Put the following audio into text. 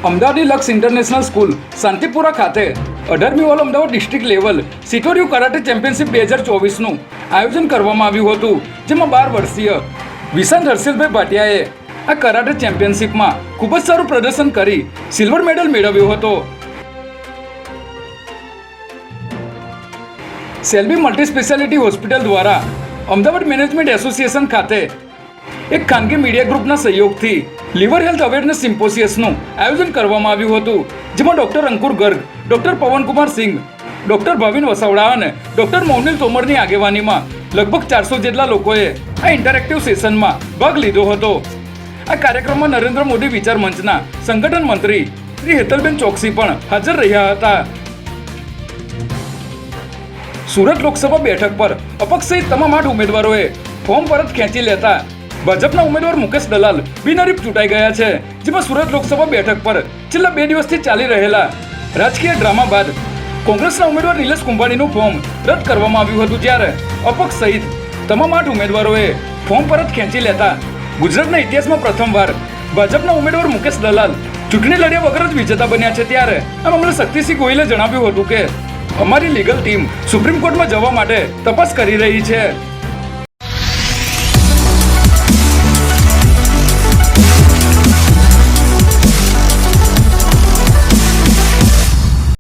અમદાવાદની લક્ષ international school Shantipura ખાતે 18મી all Ahmedabad district level Shitoryu karate championship 2024નું આયોજન કરવામાં આવ્યું હતું, જેમાં 12 વર્ષીય વિશાંત હર્ષિલભાઈ ભાટિયાએ આ કરાટે ચેમ્પિયનશિપમાં ખૂબ જ સારું પ્રદર્શન કરી સિલ્વર મેડલ મેળવ્યો હતો. સેલ્બી મલ્ટી સ્પેશિયાલિટી હોસ્પિટલ દ્વારા અમદાવાદ મેનેજમેન્ટ એસોસિએશન ખાતે એક ખાનગી મીડિયા ગ્રુપના સહયોગથી લિવર હેલ્થ અવેરનેસ સિમ્પોસિયસનું આયોજન કરવામાં આવ્યું હતું, જેમાં ડૉક્ટર અંકુર ગર્ગ, ડૉક્ટર પવનકુમાર સિંઘ, ડૉક્ટર ભાવિન વસાવડા અને ડૉક્ટર મૌનિલ તોમરની આગેવાનીમાં લગભગ 400 જેટલા લોકોએ આ ઇન્ટરેક્ટિવ સેશનમાં ભાગ લીધો હતો. આ કાર્યક્રમમાં નરેન્દ્ર મોદી વિચાર મંચના સંગઠન મંત્રી શ્રી હેતલબેન ચોકસી પણ હાજર રહ્યા હતા. સુરત લોકસભા બેઠક પર અપક્ષ સહિત તમામ 8 ઉમેદવારોએ ફોર્મ પરત ખેંચી લેતા ભાજપના ઉમેદવાર મુકેશ દલાલ બિનહરીફ ચૂંટાઈ ગયા છે, જેમાં સુરત લોકસભા બેઠક પર છેલ્લા 2 દિવસથી ચાલી રહેલા રાજકીય ડ્રામા બાદ કોંગ્રેસના ઉમેદવાર નિલેશ કુંભાણીનું ફોર્મ રદ કરવામાં આવ્યું હતું, ત્યારે અપક્ષ સહિત તમામ 8 ઉમેદવારોએ ફોર્મ પરત ખેંચી લેતા ગુજરાતના ઇતિહાસમાં પ્રથમવાર ભાજપના ઉમેદવાર મુકેશ દલાલ ચૂંટણી લડ્યા વગર જ વિજેતા બન્યા છે. ત્યારે આ મામલે શક્તિસિંહ ગોહિલે જણાવ્યું હતું કે અમારી લીગલ ટીમ સુપ્રીમ કોર્ટમાં જવા માટે તપાસ કરી રહી છે.